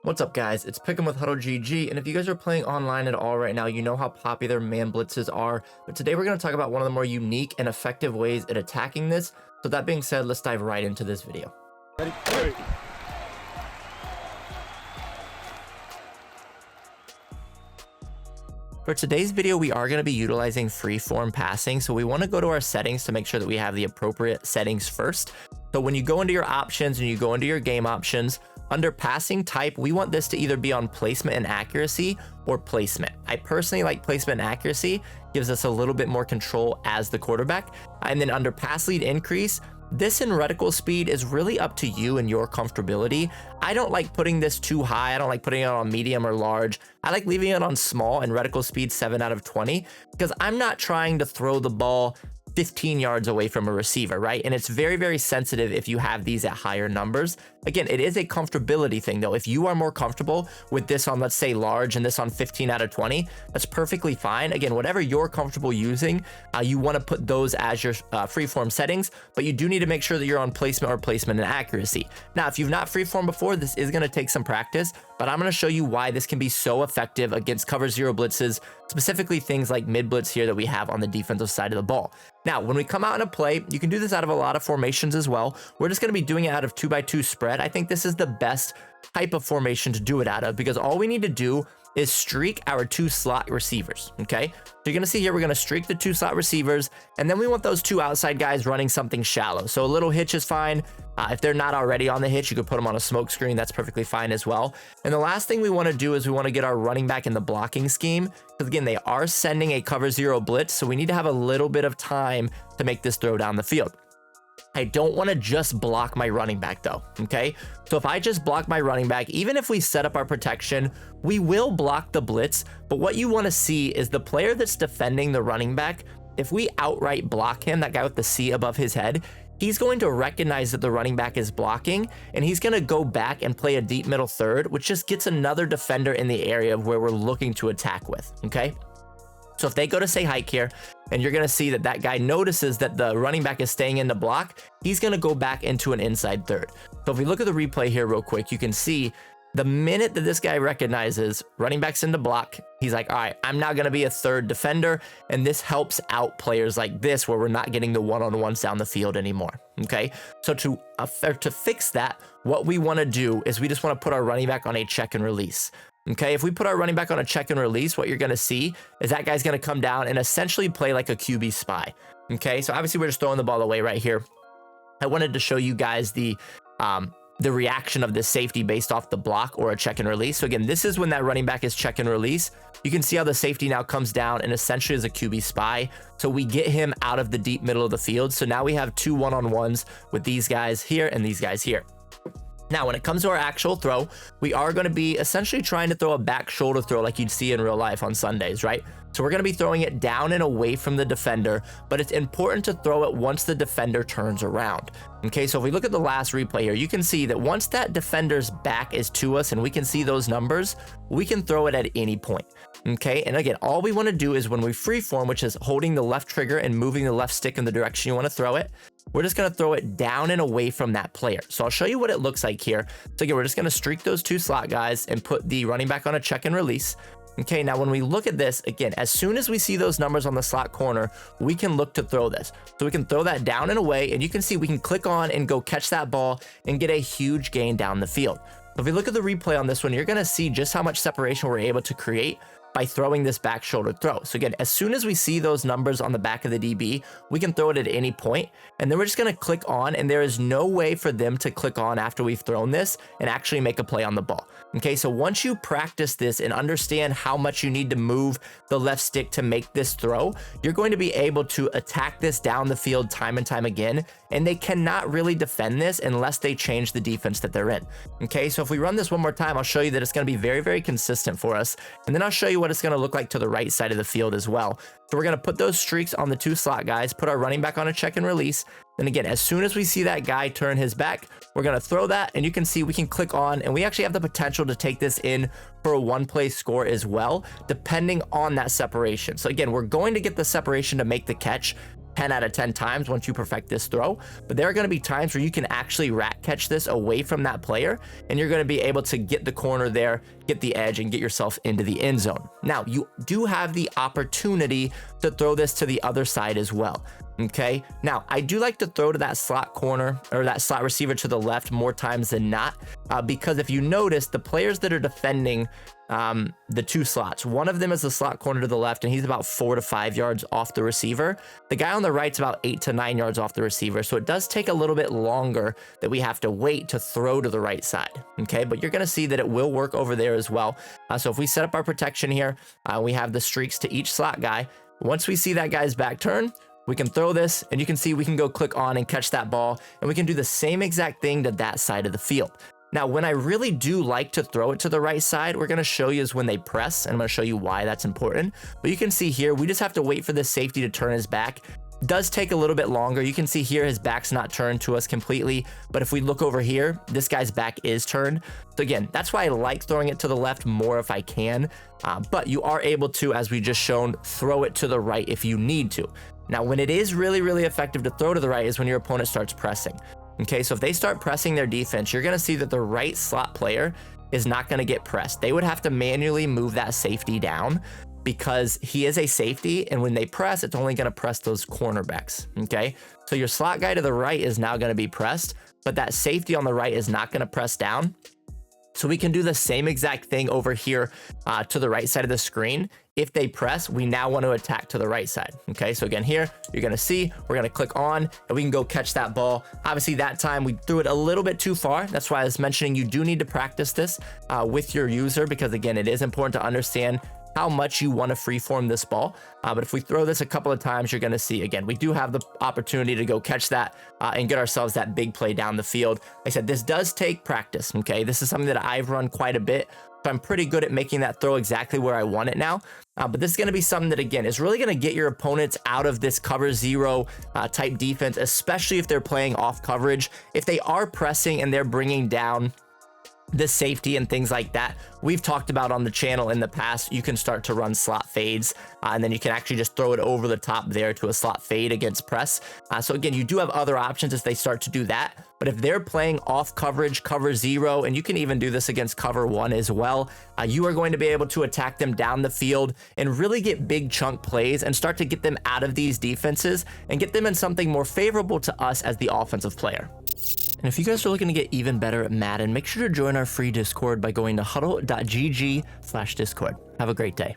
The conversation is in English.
What's up, guys? It's PIHCAM with HuddleGG, and if you guys are playing online at all right now, you know how popular man blitzes are, but today we're going to talk about one of the more unique and effective ways at attacking this. So that being said, let's dive right into this video. Ready? For today's video, we are going to be utilizing freeform passing, so we want to go to our settings to make sure that we have the appropriate settings first. So when you go into your options and you go into your game options, under passing type, we want this to either be on placement and accuracy or placement. I personally like placement and accuracy, gives us a little bit more control as the quarterback. And then under pass lead increase, this in reticle speed is really up to you and your comfortability. I don't like putting this too high. I don't like putting it on medium or large. I like leaving it on small and reticle speed 7 out of 20 because I'm not trying to throw the ball 15 yards away from a receiver, right? And it's very, very sensitive if you have these at higher numbers. Again, it is a comfortability thing though. If you are more comfortable with this on, let's say, large and this on 15 out of 20, that's perfectly fine. Again, whatever you're comfortable using, you want to put those as your freeform settings, but you do need to make sure that you're on placement or placement and accuracy. Now, if you've not freeformed before, this is going to take some practice, but I'm going to show you why this can be so effective against cover zero blitzes, specifically things like mid blitz here that we have on the defensive side of the ball. Now, when we come out in a play, you can do this out of a lot of formations as well. We're just going to be doing it out of 2x2 spread. I think this is the best type of formation to do it out of because all we need to do is streak our 2 slot receivers, okay? So you're gonna see here, we're gonna streak the 2 slot receivers, and then we want those 2 outside guys running something shallow. So a little hitch is fine. If they're not already on the hitch, you could put them on a smoke screen. That's perfectly fine as well. And the last thing we wanna do is we wanna get our running back in the blocking scheme, because again, they are sending a cover zero blitz, so we need to have a little bit of time to make this throw down the field. I don't want to just block my running back though, okay? So if I just block my running back, even if we set up our protection, we will block the blitz, but what you want to see is the player that's defending the running back, if we outright block him, that guy with the C above his head, he's going to recognize that the running back is blocking, and he's going to go back and play a deep middle third, which just gets another defender in the area of where we're looking to attack with, okay? So if they go to say hike here, and you're going to see that that guy notices that the running back is staying in the block, he's going to go back into an inside third. So if we look at the replay here real quick, you can see the minute that this guy recognizes running back's in the block, he's like, all right, I'm now going to be a third defender. And this helps out players like this where we're not getting the one-on-ones down the field anymore. Okay, so to fix that, what we want to do is we just want to put our running back on a check and release. Okay, if we put our running back on a check and release, what you're going to see is that guy's going to come down and essentially play like a QB spy. Okay, so obviously we're just throwing the ball away right here. I wanted to show you guys the reaction of this safety based off the block or a check and release. So again, this is when that running back is check and release. You can see how the safety now comes down and essentially is a QB spy. So we get him out of the deep middle of the field. So now we have 2 one-on-ones with these guys here and these guys here. Now, when it comes to our actual throw, we are going to be essentially trying to throw a back shoulder throw like you'd see in real life on Sundays, right? So we're going to be throwing it down and away from the defender, but it's important to throw it once the defender turns around. Okay, so if we look at the last replay here, you can see that once that defender's back is to us and we can see those numbers, we can throw it at any point. Okay, and again, all we want to do is when we freeform, which is holding the left trigger and moving the left stick in the direction you want to throw it, we're just going to throw it down and away from that player. So I'll show you what it looks like here. So again, we're just going to streak those 2 slot guys and put the running back on a check and release. Okay, now when we look at this, again, as soon as we see those numbers on the slot corner, we can look to throw this. So we can throw that down and away, and you can see we can click on and go catch that ball and get a huge gain down the field. If we look at the replay on this one, you're going to see just how much separation we're able to create by throwing this back shoulder throw. So again, as soon as we see those numbers on the back of the DB, we can throw it at any point, and then we're just going to click on, and there is no way for them to click on after we've thrown this and actually make a play on the ball. Okay, so once you practice this and understand how much you need to move the left stick to make this throw, you're going to be able to attack this down the field time and time again, and they cannot really defend this unless they change the defense that they're in. Okay, so if we run this one more time, I'll show you that it's going to be very, very consistent for us, and then I'll show you what it's going to look like to the right side of the field as well. So we're going to put those streaks on the 2 slot guys, put our running back on a check and release. Then again, as soon as we see that guy turn his back, we're going to throw that, and you can see we can click on, and we actually have the potential to take this in for a 1-play score as well, depending on that separation. So again, we're going to get the separation to make the catch. 10 out of 10 times once you perfect this throw, but there are going to be times where you can actually rat catch this away from that player, and you're going to be able to get the corner there, get the edge, and get yourself into the end zone. Now, you do have the opportunity to throw this to the other side as well. Okay, now I do like to throw to that slot corner or that slot receiver to the left more times than not, because if you notice, the players that are defending the two slots, one of them is the slot corner to the left, and he's about 4 to 5 yards off the receiver. The guy on the right's about 8 to 9 yards off the receiver, so it does take a little bit longer that we have to wait to throw to the right side. Okay, but you're going to see that it will work over there as well. So if we set up our protection here, we have the streaks to each slot guy. Once we see that guy's back turn, we can throw this, and you can see we can go click on and catch that ball, and we can do the same exact thing to that side of the field. Now, when I really do like to throw it to the right side, we're going to show you is when they press, and I'm going to show you why that's important. But you can see here, we just have to wait for this safety to turn his back. Does take a little bit longer. You can see here his back's not turned to us completely, but if we look over here, this guy's back is turned. So again, that's why I like throwing it to the left more if I can, but you are able to, as we just shown, throw it to the right if you need to. Now, when it is really, really effective to throw to the right is when your opponent starts pressing. Okay, so if they start pressing their defense, you're going to see that the right slot player is not going to get pressed. They would have to manually move that safety down because he is a safety, and when they press, it's only going to press those cornerbacks. Okay, so your slot guy to the right is now going to be pressed, but that safety on the right is not going to press down. So we can do the same exact thing over here to the right side of the screen. If they press, we now want to attack to the right side. Okay, so again here, you're going to see, we're going to click on, and we can go catch that ball. Obviously, that time we threw it a little bit too far. That's why I was mentioning you do need to practice this with your user, because again, it is important to understand how much you want to freeform this ball. But if we throw this a couple of times, you're going to see, again, we do have the opportunity to go catch that and get ourselves that big play down the field. Like I said, this does take practice. Okay, this is something that I've run quite a bit, so I'm pretty good at making that throw exactly where I want it now. But this is going to be something that, again, is really going to get your opponents out of this cover zero type defense, especially if they're playing off coverage. If they are pressing and they're bringing down the safety and things like that, we've talked about on the channel in the past, you can start to run slot fades, and then you can actually just throw it over the top there to a slot fade against press. So again, you do have other options if they start to do that, but if they're playing off coverage, cover zero, and you can even do this against cover one as well, you are going to be able to attack them down the field and really get big chunk plays and start to get them out of these defenses and get them in something more favorable to us as the offensive player. And if you guys are looking to get even better at Madden, make sure to join our free Discord by going to HuddleGG/Discord. Have a great day.